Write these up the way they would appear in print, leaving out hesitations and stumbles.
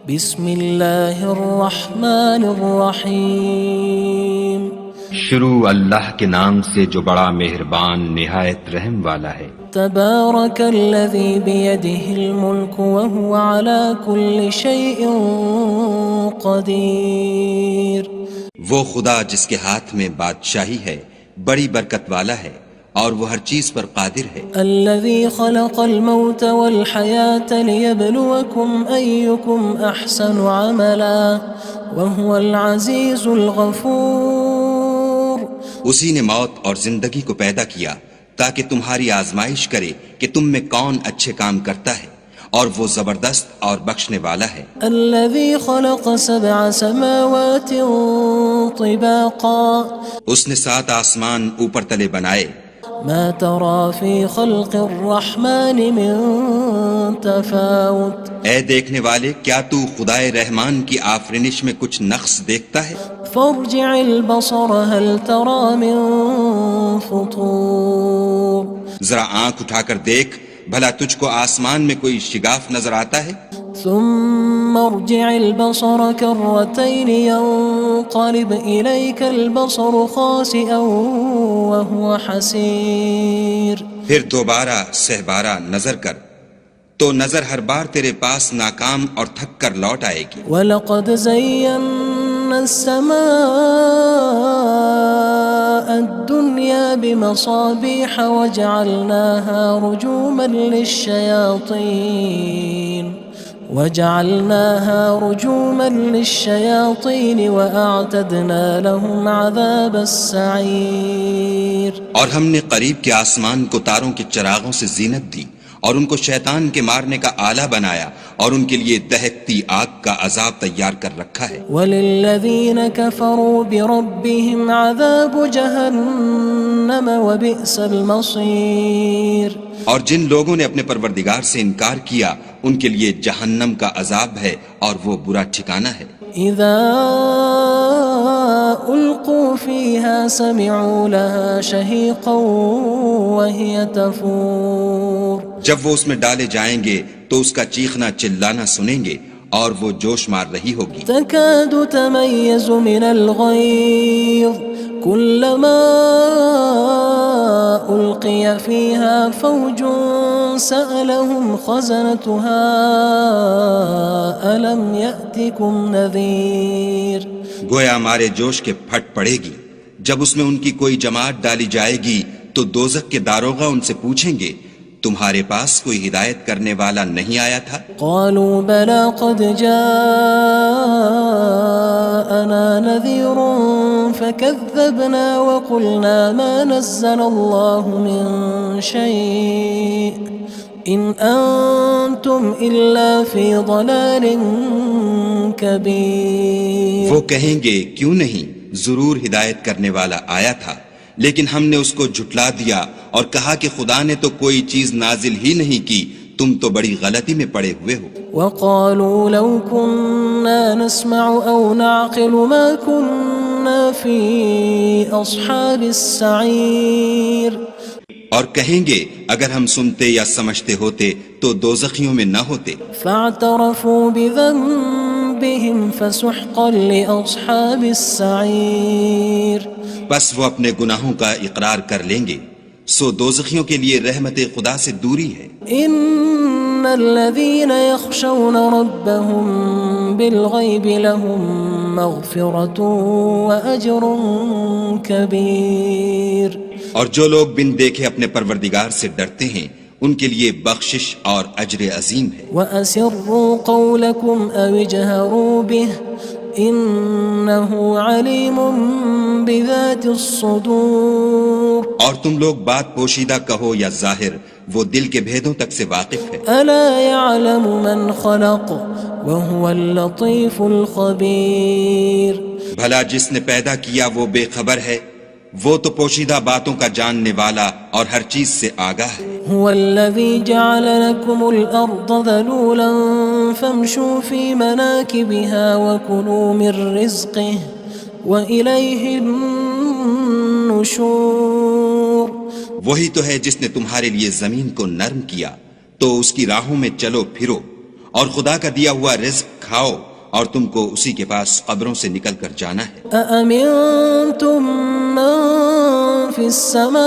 بسم اللہ الرحمن الرحیم شروع اللہ کے نام سے جو بڑا مہربان نہایت رحم والا ہے۔ تبارک الذی بیدہ الملک وہو علی کل شیء قدیر۔ وہ خدا جس کے ہاتھ میں بادشاہی ہے بڑی برکت والا ہے اور وہ ہر چیز پر قادر ہے۔ الذی خلق الموت والحیاة لیبلوکم ایکم احسن عملا وہو العزیز الغفور۔ اسی نے موت اور زندگی کو پیدا کیا تاکہ تمہاری آزمائش کرے کہ تم میں کون اچھے کام کرتا ہے، اور وہ زبردست اور بخشنے والا ہے۔ الذی خلق سبع سماوات طباقا۔ اس نے 7 آسمان اوپر تلے بنائے۔ ما ترى في خلق الرحمن من تفاوت۔ اے دیکھنے والے، کیا تو خدائے رحمان کی آفرینش میں کچھ نقص دیکھتا ہے؟ فارجع البصر هل ترى من فطور۔ ذرا آنکھ اٹھا کر دیکھ، بھلا تجھ کو آسمان میں کوئی شگاف نظر آتا ہے؟ ثم ارجع البصر كرتين ينقلب إليك البصر خاسئا وهو حسير۔ پھر دوبارہ سہبارہ نظر کر تو نظر ہر بار تیرے پاس ناکام اور تھک کر لوٹ آئے گی۔ وَلَقَدْ زَيَّنَّا السَّمَاءَ الدُّنْيَا بِمَصَابِيحَ وَجَعَلْنَاهَا رُجُومًا لِلشَّيَاطِينِ وَأَعْتَدْنَا لَهُمْ عَذَابَ السَّعِيرِ۔ اور ہم نے قریب کے آسمان کو تاروں کے چراغوں سے زینت دی اور ان کو شیطان کے مارنے کا آلہ بنایا، اور ان کے لیے دہکتی آگ کا عذاب تیار کر رکھا ہے۔ وَلِلَّذِينَ كَفَرُوا بِرَبِّهِمْ عَذَابُ جَهَنَّمَ وَبِئْسَ الْمَصِيرُ۔ اور جن لوگوں نے اپنے پروردگار سے انکار کیا ان کے لیے جہنم کا عذاب ہے اور وہ برا ٹھکانہ ہے۔ اذا القوا فيها سمعوا لها شهيقا وهي تفور۔ جب وہ اس میں ڈالے جائیں گے تو اس کا چیخنا چلانا سنیں گے اور وہ جوش مار رہی ہوگی۔ تكاد تميز من الغيظ كلما ألقي فيها فوج سألهم خزنتها ألم يأتكم نذير۔ گویا مارے جوش کے پھٹ پڑے گی۔ جب اس میں ان کی کوئی جماعت ڈالی جائے گی تو دوزخ کے داروغہ ان سے پوچھیں گے تمہارے پاس کوئی ہدایت کرنے والا نہیں آیا تھا؟ قالوا بلى قد جاءنا نذير فكذبنا وقلنا ما نزل الله من شيء إن أنتم إلا في ضلال كبير۔ وہ کہیں گے کیوں نہیں، ضرور ہدایت کرنے والا آیا تھا، لیکن ہم نے اس کو جھٹلا دیا اور کہا کہ خدا نے تو کوئی چیز نازل ہی نہیں کی، تم تو بڑی غلطی میں پڑے ہوئے ہو۔ وقالوا لو كنا نسمع أو نعقل ما كنا في أصحاب السعير۔ اور کہیں گے اگر ہم سنتے یا سمجھتے ہوتے تو دوزخیوں میں نہ ہوتے۔ فاعترفوا بذنبهم فسحقا لأصحاب السعير۔ بس وہ اپنے گناہوں کا اقرار کر لیں گے، سو دوزخیوں کے لیے رحمت خدا سے دوری ہے۔ ان الذين يخشون ربهم بالغيب لهم مغفرة وأجر كبير۔ اور جو لوگ بن دیکھے اپنے پروردگار سے ڈرتے ہیں ان کے لیے بخشش اور اجر عظیم ہے۔ وَأَسِرُّوا قَوْلَكُمْ أَوِ اجْهَرُوا بِهِ إِنَّهُ عَلِيمٌ بِذَاتِ الصُّدُورِ۔ اور تم لوگ بات پوشیدہ کہو یا ظاہر، وہ دل کے بھیدوں تک سے واقف ہے۔ أَلَا يَعْلَمُ مَنْ خَلَقَ وَهُوَ اللَّطِيفُ الْخَبِيرُ۔ بھلا جس نے پیدا کیا وہ بے خبر ہے، وہ تو پوشیدہ باتوں کا جاننے والا اور ہر چیز سے آگاہ ہے۔ هو الذي جعل لكم الأرض ذلولا فامشوا في مناكبها وكلوا من رزقه وإليه النشور۔ وہی تو ہے جس نے تمہارے لیے زمین کو نرم کیا تو اس کی راہوں میں چلو پھرو اور خدا کا دیا ہوا رزق کھاؤ اور تم کو اسی کے پاس قبروں سے نکل کر جانا ہے۔ أأمنتم من في السماء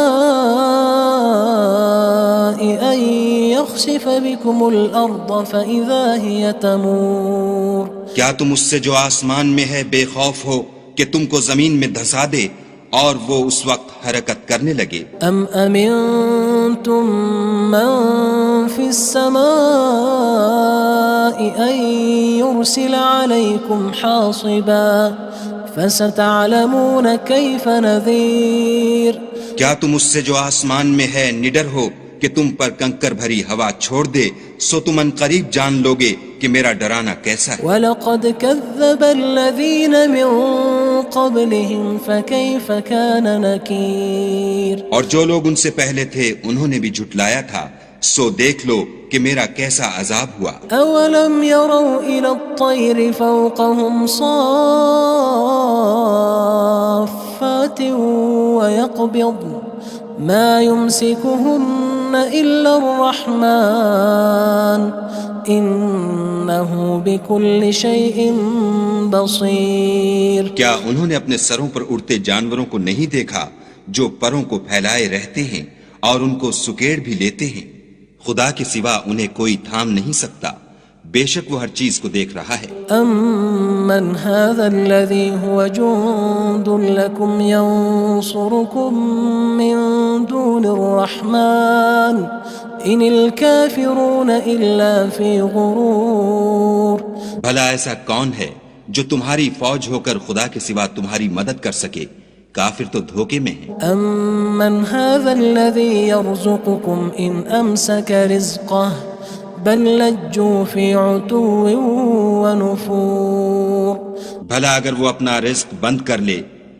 أن يخسف بكم الأرض فإذا هي تمور کیا تم اس سے جو آسمان میں ہے بے خوف ہو کہ تم کو زمین میں دھسا دے اور وہ اس وقت حرکت کرنے لگے؟ أم أمنتم من في السماء أن يرسل عليكم حاصبا فستعلمون كيف نذير کیا تم اس سے جو آسمان میں ہے نڈر ہو کہ تم پر کنکر بھری ہوا چھوڑ دے، سو تم ان قریب جان لوگے کہ میرا ڈرانا کیسا ہے۔ وَلَقَدْ كَذَّبَ الَّذِينَ مِن قَبْلِهِمْ فَكَيْفَ كَانَ نَكِيرٌ اور جو لوگ ان سے پہلے تھے انہوں نے بھی جھٹلایا تھا، سو دیکھ لو کہ میرا کیسا عذاب ہوا۔ أَوَلَمْ يَرَوْا إِلَى الطَّيْرِ فَوْقَهُمْ صَافَّاتٍ وَيَقْبِضْنَ مَا يُمْسِكُهُنَّ إِلَّا الرَّحْمَنُ إِنَّهُ بِكُلِّ شَيْءٍ بَصِيرٌ کیا انہوں نے اپنے سروں پر اڑتے جانوروں کو نہیں دیکھا جو پروں کو پھیلائے رہتے ہیں اور ان کو سکیڑ بھی لیتے ہیں؟ خدا کے سوا انہیں کوئی تھام نہیں سکتا، بے شک وہ ہر چیز کو دیکھ رہا ہے۔ أَمَّنْ هَذَا الَّذِي هُوَ جُندٌ لَكُمْ يَنصُرُكُم مِّن دُونِ الرَّحْمَنِ إِنِ الْكَافِرُونَ إِلَّا فِي غُرُورٍ بھلا ایسا کون ہے جو تمہاری فوج ہو کر خدا کے سوا تمہاری مدد کر سکے؟ کافر تو دھوکے میں ہیں۔ أَمَّنْ هَذَا الَّذِي يَرْزُقُكُمْ إِنْ أَمْسَكَ رِزْقَهُ بَلْ لَجُّوا فِي عُتُوٍّ وَنُفُورٍ بھلا اگر وہ اپنا رزق بند کر لے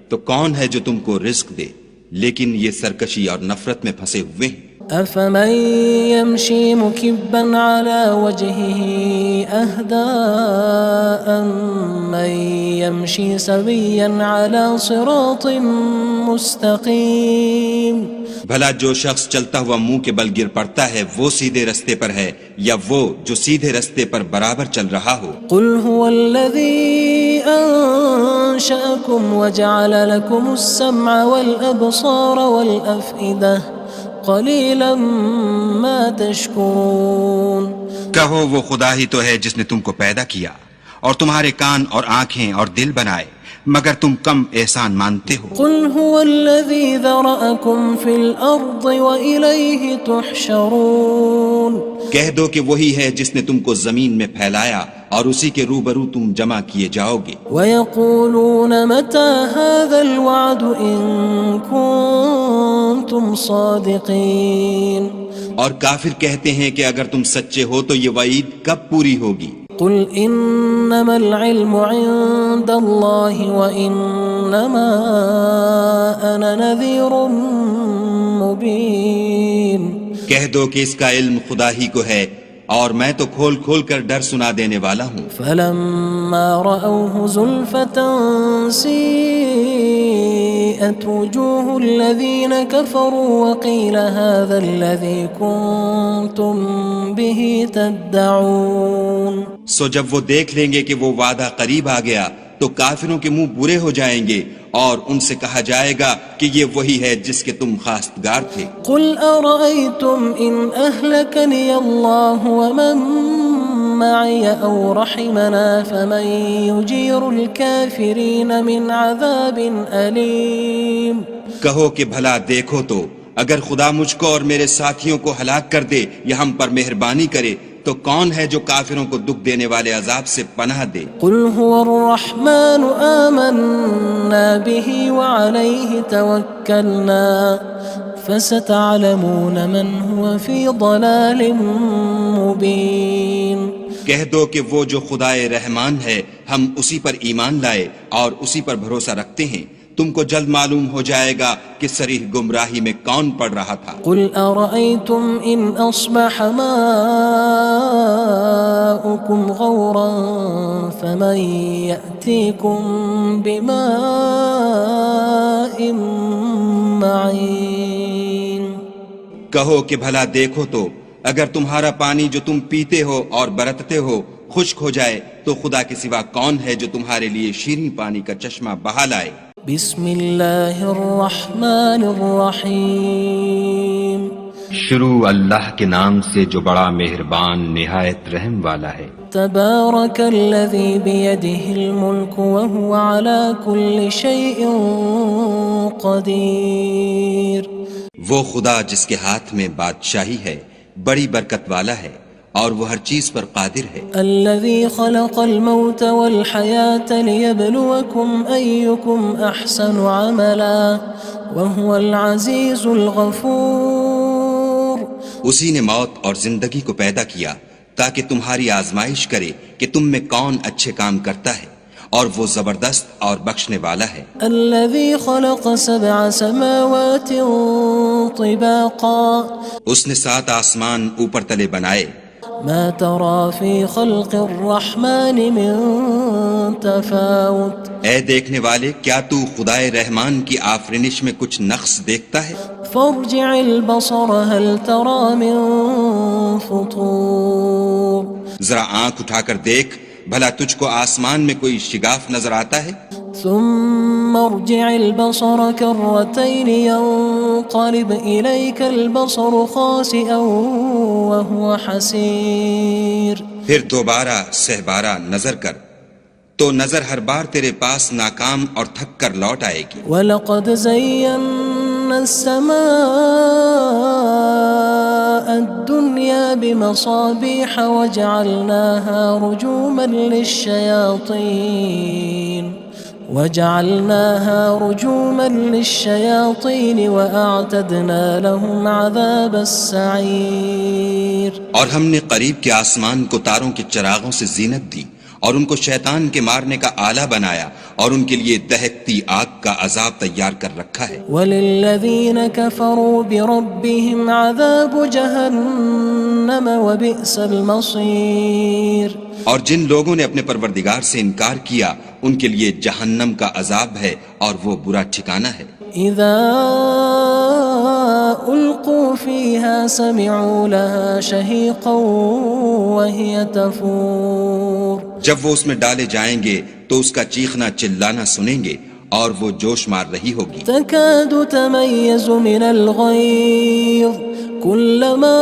تو کون ہے جو تم کو رزق دے؟ لیکن یہ سرکشی اور نفرت میں پھنسے ہوئے ہیں۔ أَفَمَن يَمْشِي مُكِبًّا عَلَى وَجْهِهِ أَهْدَىٰ أَمَّن يَمْشِي سَوِيًّا عَلَى صِرَاطٍ مُّسْتَقِيمٍ بھلا جو شخص چلتا ہوا منہ کے بل گر پڑتا ہے وہ سیدھے رستے پر ہے یا وہ جو سیدھے رستے پر برابر چل رہا ہو؟ قُلْ هُوَ الَّذِي أَنشَأَكُمْ وَجَعَلَ لَكُمُ السَّمْعَ وَالْأَبْصَارَ وَالْأَفْئِدَةَ قَلِيلًا مَا تَشْكُرُونَ کہو وہ خدا ہی تو ہے جس نے تم کو پیدا کیا اور تمہارے کان اور آنکھیں اور دل بنائے، مگر تم کم احسان مانتے ہو۔ قُلْ هُوَ الَّذِي ذَرَأَكُمْ فِي الْأَرْضِ وَإِلَيْهِ تُحْشَرُونَ کہہ دو کہ وہی ہے جس نے تم کو زمین میں پھیلایا اور اسی کے روبرو تم جمع کیے جاؤ گے۔ وَيَقُولُونَ مَتَى هَذَا الْوَعْدُ إِن كُنتُمْ صَادِقِينَ اور کافر کہتے ہیں کہ اگر تم سچے ہو تو یہ وعید کب پوری ہوگی؟ قُلْ إِنَّمَا الْعِلْمُ عِندَ اللَّهِ وَإِنَّمَا أَنَا نَذِيرٌ مُّبِينٌ کہہ دو کہ اس کا علم خدا ہی کو ہے اور میں تو کھول کھول کر ڈر سنا دینے والا ہوں۔ فَلَمَّا رَأَوْهُ زُلْفَةً سِيئَتْ وُجُوهُ الَّذِينَ كَفَرُوا وَقِيلَ هَذَا الَّذِي كُنتُم بِهِ تَدَّعُونَ سو جب وہ دیکھ لیں گے کہ وہ وعدہ قریب آ گیا تو کافروں کے منہ برے ہو جائیں گے اور ان سے کہا جائے گا کہ یہ وہی ہے جس کے تم خواستگار تھے۔ قُلْ أَرَأَيْتُمْ إِنْ أَهْلَكَنِيَ اللَّهُ وَمَن مَّعِيَ أَوْ رَحِمَنَا فَمَن يُجِيرُ الْكَافِرِينَ مِنْ عَذَابٍ أَلِيمٍ کہو کہ بھلا دیکھو تو اگر خدا مجھ کو اور میرے ساتھیوں کو ہلاک کر دے یا ہم پر مہربانی کرے تو کون ہے جو کافروں کو دکھ دینے والے عذاب سے پناہ دے؟ قُلْ هُوَ الرَّحْمَنُ آمَنَّا بِهِ وَعَلَيْهِ تَوَكَّلْنَا فَسَتَعْلَمُونَ مَنْ هُوَ فِي ضَلَالٍ مُّبِينٍ کہہ دو کہ وہ جو خدائے رحمان ہے ہم اسی پر ایمان لائے اور اسی پر بھروسہ رکھتے ہیں، تم کو جلد معلوم ہو جائے گا کہ صریح گمراہی میں کون پڑ رہا تھا۔ قُلْ أَرَأَيْتُمْ إِنْ أَصْبَحَ مَاؤُكُمْ غَوْرًا فَمَن يَأْتِيكُم بِمَاءٍ مَّعِينٍ کہو کہ بھلا دیکھو تو اگر تمہارا پانی جو تم پیتے ہو اور برتتے ہو خشک ہو جائے تو خدا کے سوا کون ہے جو تمہارے لیے شیریں پانی کا چشمہ بہا لائے؟ بسم اللہ الرحمن الرحیم شروع اللہ کے نام سے جو بڑا مہربان نہایت رحم والا ہے۔ تبارک الذی بیدہ الملک وہو علی کل شیء قدیر۔ وہ خدا جس کے ہاتھ میں بادشاہی ہے بڑی برکت والا ہے اور وہ ہر چیز پر قادر ہے۔ الذي خلق الموت والحياة ليبلوكم أيكم أحسن عملا وهو العزيز الغفور۔ اسی نے موت اور زندگی کو پیدا کیا تاکہ تمہاری آزمائش کرے کہ تم میں کون اچھے کام کرتا ہے، اور وہ زبردست اور بخشنے والا ہے۔ الذي خلق 7 سماوات طباقا۔ اس نے 7 آسمان اوپر تلے بنائے۔ ما ترى في خلق الرحمن من تفاوت۔ اے دیکھنے والے، کیا تو خدائے رحمان کی آفرینش میں کچھ نقص دیکھتا ہے؟ فارجع البصر هل ترى من فطور۔ ذرا آنکھ اٹھا کر دیکھ، بھلا تجھ کو آسمان میں کوئی شگاف نظر آتا ہے؟ ثم ارجع البصر كرتين ينقلب إليك البصر خاسئا وهو حسير۔ پھر دوبارہ سہبارہ نظر کر تو نظر ہر بار تیرے پاس ناکام اور تھک کر لوٹ آئے گی۔ وَلَقَدْ زَيَّنَّا السَّمَاءَ الدُّنْيَا بِمَصَابِيحَ وَجَعَلْنَاهَا رُجُومًا لِلشَّيَاطِينِ وَأَعْتَدْنَا لَهُمْ عَذَابَ السَّعِيرِ۔ اور ہم نے قریب کے آسمان کو تاروں کے چراغوں سے زینت دی اور ان کو شیطان کے مارنے کا آلہ بنایا، اور ان کے لیے دہکتی آگ کا عذاب تیار کر رکھا ہے۔ وَلِلَّذِينَ كَفَرُوا بِرَبِّهِمْ عَذَابُ جَهَنَّمَ وَبِئْسَ الْمَصِيرُ۔ اور جن لوگوں نے اپنے پروردگار سے انکار کیا ان کے لیے جہنم کا عذاب ہے اور وہ برا ٹھکانہ ہے۔ اذا القوا فيها سمعوا لها شهيقا وهي تفور۔ جب وہ اس میں ڈالے جائیں گے تو اس کا چیخنا چلانا سنیں گے اور وہ جوش مار رہی ہوگی۔ تكاد تميز من الغيظ كلما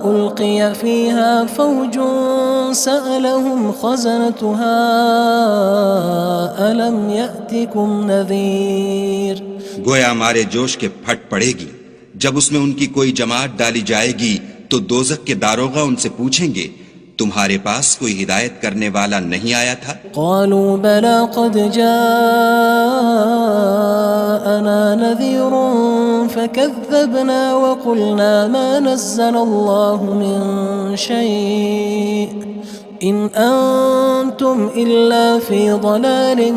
ألقي فيها فوج سألهم خزنتها ألم يأتكم نذير۔ گویا ہمارے جوش کے پھٹ پڑے گی جب اس میں ان کی کوئی جماعت ڈالی جائے گی تو دوزخ کے داروغہ ان سے پوچھیں گے تمہارے پاس کوئی ہدایت کرنے والا نہیں آیا تھا؟ قالوا بلى قد جاءنا نذير فكذبنا وقلنا ما نزل الله من شيء إن أنتم إلا في ضلال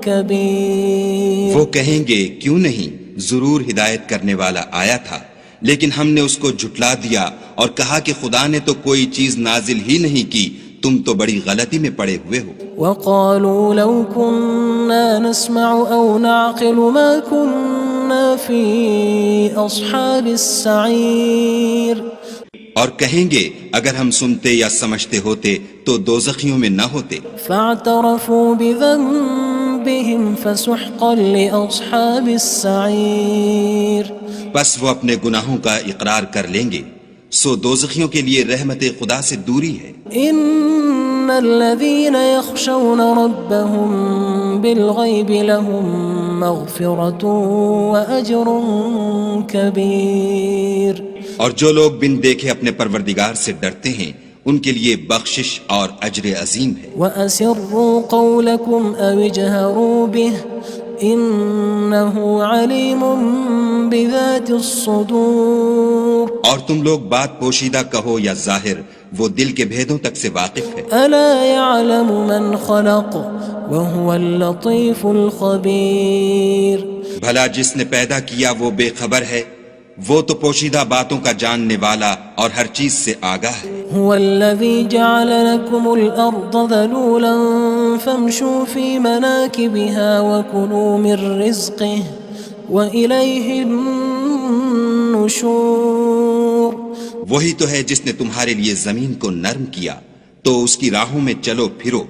كبير۔ وہ کہیں گے کیوں نہیں، ضرور ہدایت کرنے والا آیا تھا، لیکن ہم نے اس کو جھٹلا دیا اور کہا کہ خدا نے تو کوئی چیز نازل ہی نہیں کی، تم تو بڑی غلطی میں پڑے ہوئے ہو۔ وقالوا لو كنا نسمع أو نعقل ما كنا في أصحاب السعير۔ اور کہیں گے اگر ہم سنتے یا سمجھتے ہوتے تو دوزخیوں میں نہ ہوتے۔ فاعترفوا بذنبهم فسحقا لأصحاب السعير۔ بس وہ اپنے گناہوں کا اقرار کر لیں گے، سو دوزخیوں کے لیے رحمت خدا سے دوری ہے۔ ان الذين يخشون ربهم بالغيب لهم مغفرة وأجر كبير۔ اور جو لوگ بن دیکھے اپنے پروردگار سے ڈرتے ہیں ان کے لیے بخشش اور اجر عظیم ہے۔ وَأَسِرُّوا قَوْلَكُمْ أَوِ اجْهَرُوا بِهِ إِنَّهُ عَلِيمٌ بِذَاتِ الصُّدُورِ۔ اور تم لوگ بات پوشیدہ کہو یا ظاہر، وہ دل کے بھیدوں تک سے واقف ہے۔ أَلَا يَعْلَمُ مَنْ خَلَقَ وَهُوَ اللَّطِيفُ الْخَبِيرُ۔ بھلا جس نے پیدا کیا وہ بے خبر ہے، وہ تو پوشیدہ باتوں کا جاننے والا اور ہر چیز سے آگاہ ہے۔ هو الذي جعل لكم الأرض ذلولا فامشوا في مناكبها وكلوا من رزقه وإليه النشور۔ وہی تو ہے جس نے تمہارے لیے زمین کو نرم کیا تو اس کی راہوں میں چلو پھرو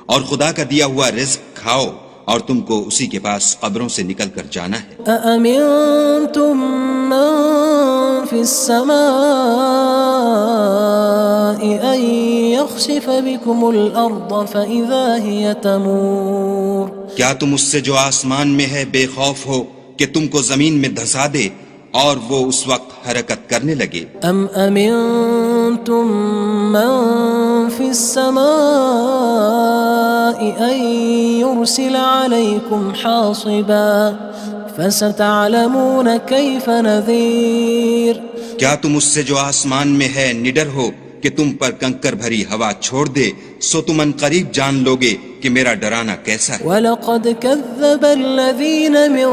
اور خدا کا دیا ہوا رزق کھاؤ اور تم کو اسی کے پاس قبروں سے نکل کر جانا ہے۔ أأمنتم من في السماء أن يخسف بكم الأرض فإذا هي تمور کیا تم اس سے جو آسمان میں ہے بے خوف ہو کہ تم کو زمین میں دھسا دے اور وہ اس وقت حرکت کرنے لگے؟ أم أمنتم من في السماء أن يرسل عليكم حاصبا فستعلمون كيف نذير کیا تم اس سے جو آسمان میں ہے نڈر ہو کہ تم پر کنکر بھری ہوا چھوڑ دے سو تم ان قریب جان لوگے کہ میرا ڈرانا کیسا ہے۔ وَلَقَدْ كَذَّبَ الَّذِينَ مِن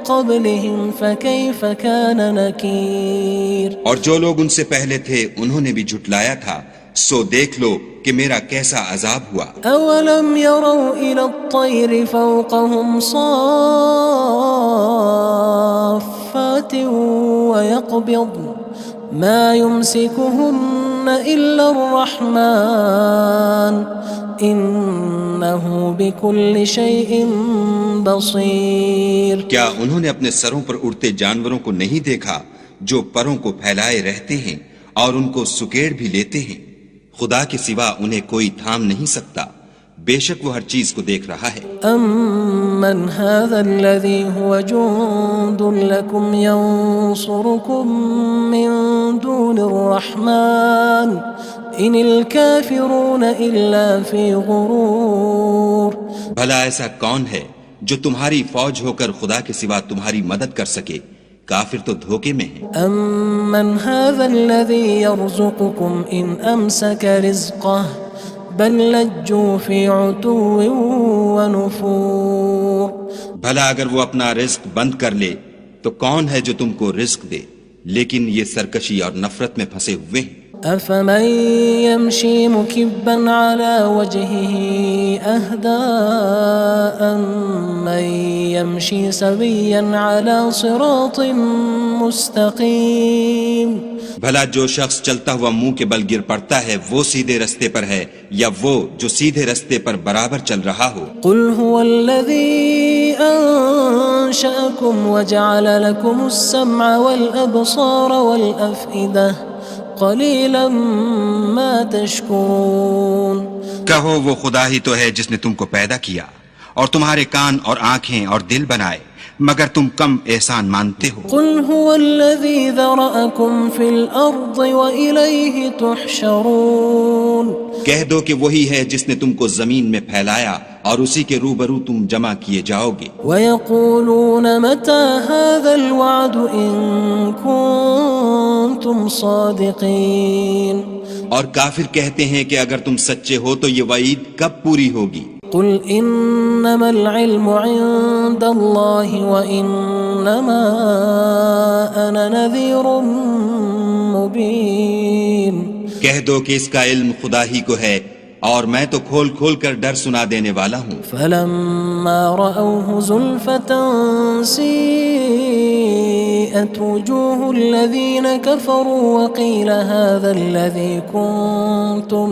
قَبْلِهِمْ فَكَيْفَ كَانَ نَكِيرٌ اور جو لوگ ان سے پہلے تھے انہوں نے بھی جھٹلایا تھا سو دیکھ لو کہ میرا کیسا عذاب ہوا۔ أَوَلَمْ يَرَوْا إِلَى الطَّيْرِ فَوْقَهُمْ صَافَّاتٍ وَيَقْبِضْنَ مَا يُمْسِكُهُنَّ إِلَّا الرَّحْمَنُ إِنَّهُ بِكُلِّ شَيْءٍ بَصِيرٌ کیا انہوں نے اپنے سروں پر اڑتے جانوروں کو نہیں دیکھا جو پروں کو پھیلائے رہتے ہیں اور ان کو سکیڑ بھی لیتے ہیں؟ خدا کے سوا انہیں کوئی تھام نہیں سکتا، بے شک وہ ہر چیز کو دیکھ رہا ہے۔ أَمَّنْ هَذَا الَّذِي هُوَ جُندٌ لَكُمْ يَنصُرُكُم مِّن دُونِ الرَّحْمَنِ إِنِ الْكَافِرُونَ إِلَّا فِي غُرُورٍ بھلا ایسا کون ہے جو تمہاری فوج ہو کر خدا کے سوا تمہاری مدد کر سکے؟ کافر تو دھوکے میں ہیں۔ أَمَّنْ هَذَا الَّذِي يَرْزُقُكُمْ إِنْ أَمْسَكَ رِزْقَهُ بَلْ لَجُّوا فِي عُتُوٍّ وَنُفُورٍ بھلا اگر وہ اپنا رزق بند کر لے تو کون ہے جو تم کو رزق دے، لیکن یہ سرکشی اور نفرت میں پھنسے ہوئے ہیں۔ أَفَمَن يَمْشِي مُكِبًّا عَلَى وَجْهِهِ أَهْدَىٰ أَمَّن يَمْشِي سَوِيًّا عَلَى صِرَاطٍ مُّسْتَقِيمٍ بھلا جو شخص چلتا ہوا منہ کے بل گر پڑتا ہے وہ سیدھے رستے پر ہے یا وہ جو سیدھے رستے پر برابر چل رہا ہو؟ قُلْ هُوَ الَّذِي أَنشَأَكُمْ وَجَعَلَ لَكُمُ السَّمْعَ وَالْأَبْصَارَ وَالْأَفْئِدَةَ قَلِيلًا مَا تَشْكُرُونَ کہو وہ خدا ہی تو ہے جس نے تم کو پیدا کیا اور تمہارے کان اور آنکھیں اور دل بنائے مگر تم کم احسان مانتے ہو۔ قُلْ هُوَ الَّذِي ذَرَأَكُمْ فِي الْأَرْضِ وَإِلَيْهِ تُحْشَرُونَ کہہ دو کہ وہی ہے جس نے تم کو زمین میں پھیلایا اور اسی کے روبرو تم جمع کیے جاؤ گے۔ وَيَقُولُونَ مَتَى هَذَا الْوَعْدُ إِن كُنتُمْ صَادِقِينَ اور کافر کہتے ہیں کہ اگر تم سچے ہو تو یہ وعید کب پوری ہوگی؟ قُلْ إِنَّمَا الْعِلْمُ عِندَ اللَّهِ وَإِنَّمَا أَنَا نَذِيرٌ مُّبِينٌ کہہ دو کہ اس کا علم خدا ہی کو ہے اور میں تو کھول کھول کر ڈر سنا دینے والا ہوں۔ فَلَمَّا رَأَوْهُ زُلْفَةً سِيئَتْ وُجُوهُ الَّذِينَ كَفَرُوا وَقِيلَ هَذَا الَّذِي كُنتُم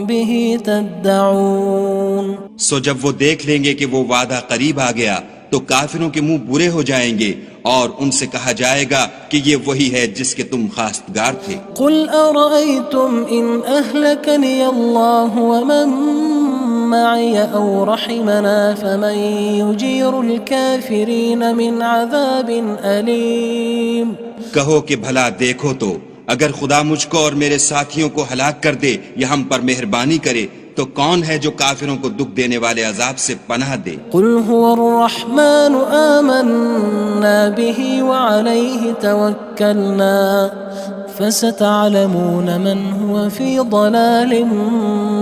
بِهِ تَدَّعُونَ سو جب وہ دیکھ لیں گے کہ وہ وعدہ قریب آ گیا تو کافروں کے منہ برے ہو جائیں گے اور ان سے کہا جائے گا کہ یہ وہی ہے جس کے تم خواستگار تھے۔ قُلْ أَرَأَيْتُمْ إِنْ أَهْلَكَنِيَ اللَّهُ وَمَن مَّعِيَ أَوْ رَحِمَنَا فَمَن يُجِيرُ الْكَافِرِينَ مِنْ عَذَابٍ أَلِيمٍ کہو کہ بھلا دیکھو تو اگر خدا مجھ کو اور میرے ساتھیوں کو ہلاک کر دے یا ہم پر مہربانی کرے تو کون ہے جو کافروں کو دکھ دینے والے عذاب سے پناہ دے؟ قُلْ هُوَ الرَّحْمَنُ آمَنَّا بِهِ وَعَلَيْهِ تَوَكَّلْنَا فَسَتَعْلَمُونَ مَنْ هُوَ فِي ضَلَالٍ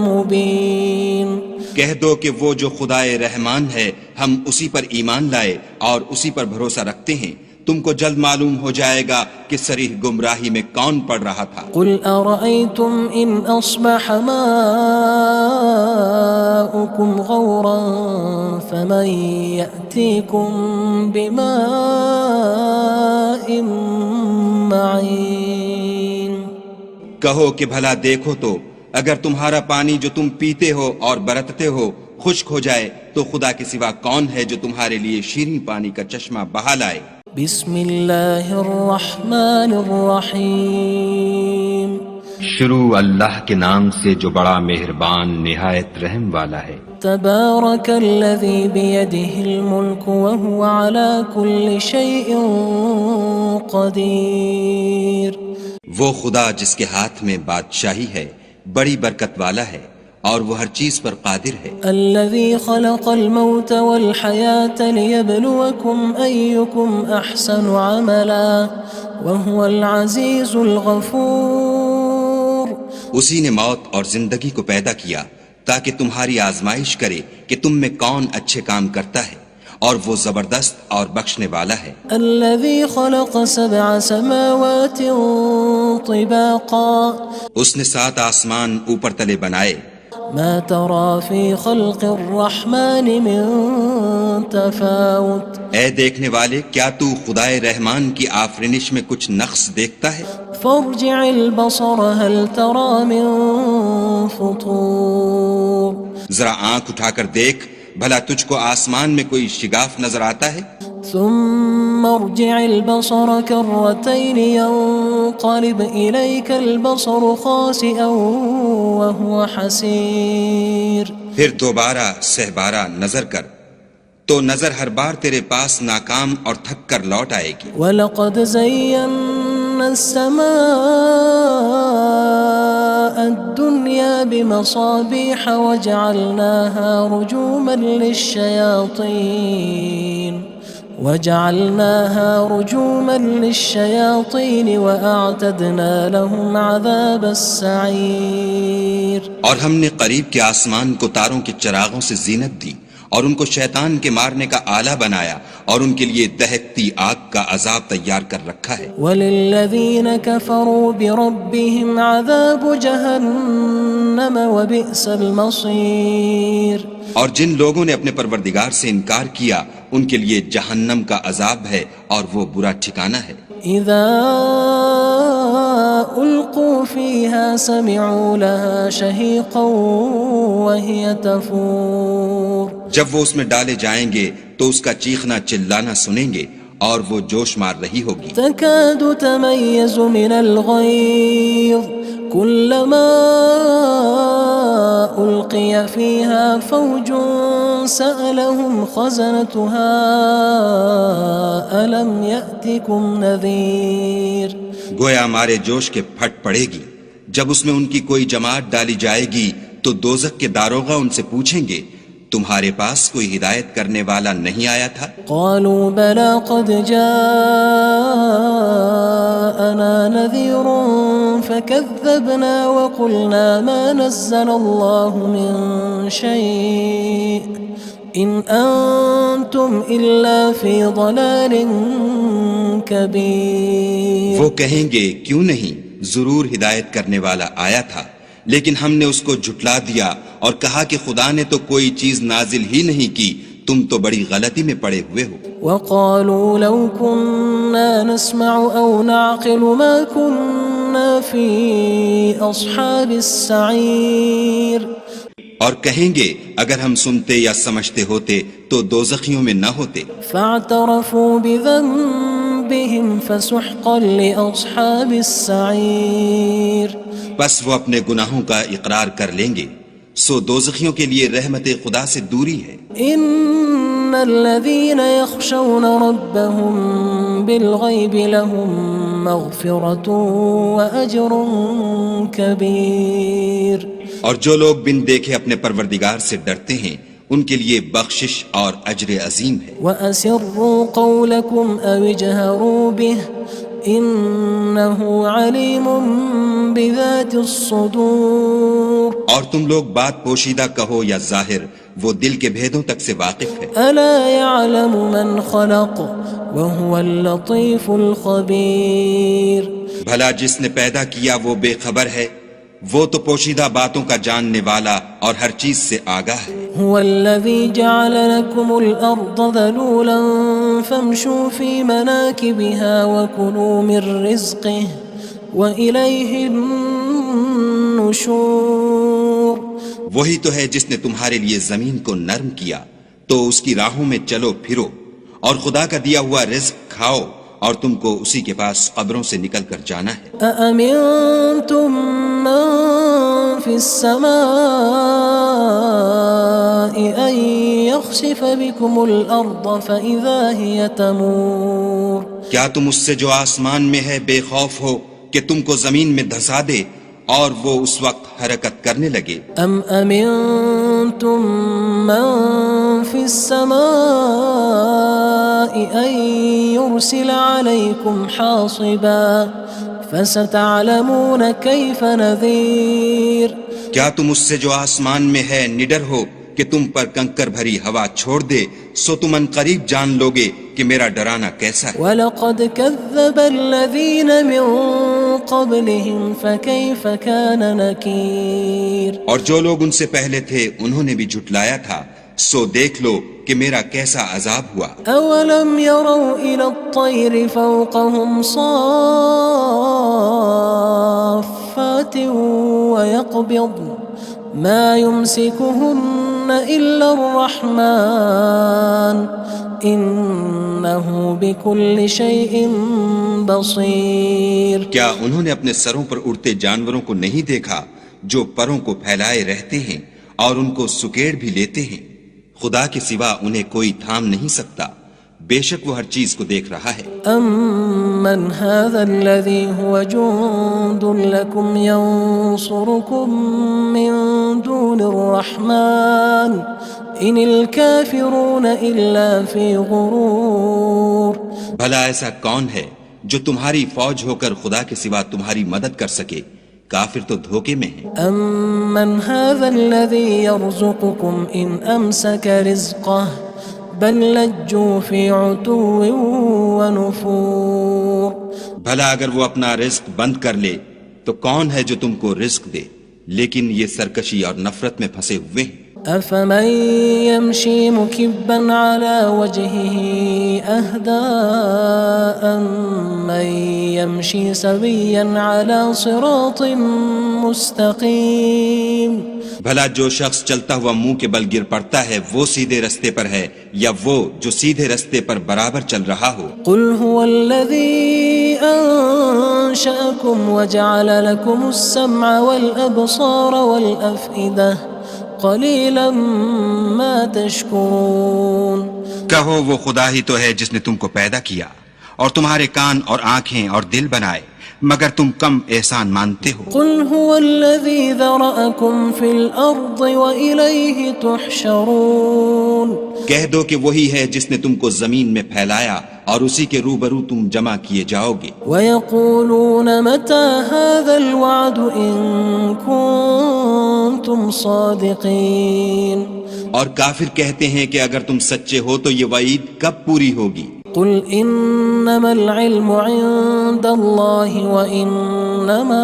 مُّبِينٍ کہہ دو کہ وہ جو خدائے رحمان ہے ہم اسی پر ایمان لائے اور اسی پر بھروسہ رکھتے ہیں، تم کو جلد معلوم ہو جائے گا کہ صریح گمراہی میں کون پڑ رہا تھا۔ قُلْ أَرَأَيْتُمْ إِنْ أَصْبَحَ مَاؤُكُمْ غَوْرًا فَمَن يَأْتِيكُم بِمَاءٍ مَّعِينٍ کہو کہ بھلا دیکھو تو اگر تمہارا پانی جو تم پیتے ہو اور برتتے ہو خشک ہو جائے تو خدا کے سوا کون ہے جو تمہارے لیے شیریں پانی کا چشمہ بہا لائے؟ بسم اللہ الرحمن الرحیم شروع اللہ کے نام سے جو بڑا مہربان نہایت رحم والا ہے۔ تبارک الذی بیدہ الملک وہو علی کل شیء قدیر۔ وہ خدا جس کے ہاتھ میں بادشاہی ہے بڑی برکت والا ہے اور وہ ہر چیز پر قادر ہے۔ الذي خلق الموت والحياة ليبلوكم أيكم أحسن عملا وهو العزيز الغفور۔ اسی نے موت اور زندگی کو پیدا کیا تاکہ تمہاری آزمائش کرے کہ تم میں کون اچھے کام کرتا ہے، اور وہ زبردست اور بخشنے والا ہے۔ الذي خلق 7 سماوات طباقا۔ اس نے 7 آسمان اوپر تلے بنائے۔ ما ترى في خلق الرحمن من تفاوت۔ اے دیکھنے والے، کیا تو خدائے رحمان کی آفرینش میں کچھ نقص دیکھتا ہے؟ فارجع البصر هل ترى من فطور۔ ذرا آنکھ اٹھا کر دیکھ، بھلا تجھ کو آسمان میں کوئی شگاف نظر آتا ہے؟ ثم ارجع البصر كرتين ينقلب إليك البصر خاسئا وهو حسير۔ پھر دوبارہ سہبارہ نظر کر تو نظر ہر بار تیرے پاس ناکام اور تھک کر لوٹ آئے گی۔ وَلَقَدْ زَيَّنَّا السَّمَاءَ الدُّنْيَا بِمَصَابِيحَ وَجَعَلْنَاهَا رُجُومًا لِلشَّيَاطِينِ وَأَعْتَدْنَا لَهُمْ عَذَابَ السَّعِيرِ۔ اور ہم نے قریب کے آسمان کو تاروں کے چراغوں سے زینت دی اور ان کو شیطان کے مارنے کا آلہ بنایا اور ان کے لیے دہکتی آگ کا عذاب تیار کر رکھا ہے۔ وَلِلَّذِينَ كَفَرُوا بِرَبِّهِمْ عَذَابُ جَهَنَّمَ وَبِئْسَ الْمَصِيرُ۔ اور جن لوگوں نے اپنے پروردگار سے انکار کیا ان کے لیے جہنم کا عذاب ہے اور وہ برا ٹھکانہ ہے۔ اذا القوا فيها سمعوا لها شهيقا وهي تفور۔ جب وہ اس میں ڈالے جائیں گے تو اس کا چیخنا چلانا سنیں گے اور وہ جوش مار رہی ہوگی۔ تكاد تميز من الغيظ كلما ألقي فيها فوج سألهم خزنتها ألم يأتكم نذير۔ گویا مارے جوش کے پھٹ پڑے گی۔ جب اس میں ان کی کوئی جماعت ڈالی جائے گی تو دوزخ کے داروغہ ان سے پوچھیں گے تمہارے پاس کوئی ہدایت کرنے والا نہیں آیا تھا؟ قالوا بلى قد جاءنا نذير فكذبنا وقلنا ما نزل الله من شيء إن أنتم إلا في ضلال كبير۔ وہ کہیں گے کیوں نہیں، ضرور ہدایت کرنے والا آیا تھا، لیکن ہم نے اس کو جھٹلا دیا اور کہا کہ خدا نے تو کوئی چیز نازل ہی نہیں کی، تم تو بڑی غلطی میں پڑے ہوئے ہو۔ وقالوا لو كنا نسمع أو نعقل ما كنا في أصحاب السعير۔ اور کہیں گے اگر ہم سنتے یا سمجھتے ہوتے تو دوزخیوں میں نہ ہوتے۔ فاعترفوا بذنبهم فسحقا لأصحاب السعير۔ بس وہ اپنے گناہوں کا اقرار کر لیں گے، سو دوزخیوں کے لیے رحمت خدا سے دوری ہے۔ ان الذين يخشون ربهم بالغيب لهم مغفرة وأجر كبير۔ اور جو لوگ بن دیکھے اپنے پروردگار سے ڈرتے ہیں ان کے لیے بخشش اور اجر عظیم ہے۔ وَأَسِرُّوا قَوْلَكُمْ أَوِ اجْهَرُوا بِهِ إِنَّهُ عَلِيمٌ بِذَاتِ الصُّدُورِ۔ اور تم لوگ بات پوشیدہ کہو یا ظاہر، وہ دل کے بھیدوں تک سے واقف ہے۔ أَلَا يَعْلَمُ مَنْ خَلَقَ وَهُوَ اللَّطِيفُ الْخَبِيرُ۔ بھلا جس نے پیدا کیا وہ بے خبر ہے، وہ تو پوشیدہ باتوں کا جاننے والا اور ہر چیز سے آگاہ ہے۔ هو الذي جعل لكم الأرض ذلولا فامشوا في مناكبها وكلوا من رزقه وإليه النشور۔ النشور وہی تو ہے جس نے تمہارے لیے زمین کو نرم کیا تو اس کی راہوں میں چلو پھرو، اور خدا کا دیا ہوا رزق کھاؤ، اور تم کو اسی کے پاس قبروں سے نکل کر جانا ہے۔ أأمنتم من في السماء أن يخسف بكم الأرض فإذا هي تمور کیا تم اس سے جو آسمان میں ہے بے خوف ہو کہ تم کو زمین میں دھسا دے اور وہ اس وقت حرکت کرنے لگے؟ أم أمنتم من في السماء أن يرسل عليكم حاصبا فستعلمون كيف نذير کیا تم اس سے جو آسمان میں ہے نڈر ہو کہ تم پر کنکر بھری ہوا چھوڑ دے، سو تم ان قریب جان لوگے کہ میرا ڈرانا کیسا ہے۔ وَلَقَدْ كَذَّبَ الَّذِينَ مِن قَبْلِهِمْ فَكَيْفَ كَانَ نَكِيرٌ اور جو لوگ ان سے پہلے تھے انہوں نے بھی جھٹلایا تھا، سو دیکھ لو کہ میرا کیسا عذاب ہوا۔ أَوَلَمْ يَرَوْا إِلَى الطَّيْرِ فَوْقَهُمْ صَافَّاتٍ وَيَقْبِضْنَ مَا يُمْسِكُهُنَّ إِلَّا الرَّحْمَنُ إِنَّهُ بِكُلِّ شَيْءٍ بَصِيرٌ کیا انہوں نے اپنے سروں پر اڑتے جانوروں کو نہیں دیکھا جو پروں کو پھیلائے رہتے ہیں اور ان کو سکیڑ بھی لیتے ہیں؟ خدا کے سوا انہیں کوئی تھام نہیں سکتا، بے شک وہ ہر چیز کو دیکھ رہا ہے۔ أَمَّنْ هَذَا الَّذِي هُوَ جُندٌ لَكُمْ يَنصُرُكُم مِّن دُونِ الرَّحْمَنِ إِنِ الْكَافِرُونَ إِلَّا فِي غُرُورٍ بھلا ایسا کون ہے جو تمہاری فوج ہو کر خدا کے سوا تمہاری مدد کر سکے؟ کافر تو دھوکے میں ہیں۔ أَمَّنْ هَذَا الَّذِي يَرْزُقُكُمْ إِنْ أَمْسَكَ رِزْقَهُ بَلْ لَجُّوا فِي عُتُوٍّ وَنُفُورٍ بھلا اگر وہ اپنا رزق بند کر لے تو کون ہے جو تم کو رزق دے؟ لیکن یہ سرکشی اور نفرت میں پھنسے ہوئے ہیں۔ أَفَمَن يَمْشِي مُكِبًّا عَلَى وَجْهِهِ أَهْدَىٰ أَمَّن يَمْشِي سَوِيًّا عَلَى صِرَاطٍ مُّسْتَقِيمٍ بھلا جو شخص چلتا ہوا منہ کے بل گر پڑتا ہے وہ سیدھے رستے پر ہے یا وہ جو سیدھے رستے پر برابر چل رہا ہو؟ قُلْ هُوَ الَّذِي أَنشَأَكُمْ وَجَعَلَ لَكُمُ السَّمْعَ وَالْأَبْصَارَ وَالْأَفْئِدَةَ قَلِيلًا مَا تَشْكُرُونَ کہو وہ خدا ہی تو ہے جس نے تم کو پیدا کیا اور تمہارے کان اور آنکھیں اور دل بنائے، مگر تم کم احسان مانتے ہو۔ قُلْ هُوَ الَّذِي ذَرَأَكُمْ فِي الْأَرْضِ وَإِلَيْهِ تُحْشَرُونَ کہہ دو کہ وہی ہے جس نے تم کو زمین میں پھیلایا اور اسی کے روبرو تم جمع کیے جاؤ گے۔ وَيَقُولُونَ مَتَى هَذَا الْوَعْدُ إِن كُنتُمْ صَادِقِينَ اور کافر کہتے ہیں کہ اگر تم سچے ہو تو یہ وعید کب پوری ہوگی؟ قُلْ إِنَّمَا الْعِلْمُ عِندَ اللَّهِ وَإِنَّمَا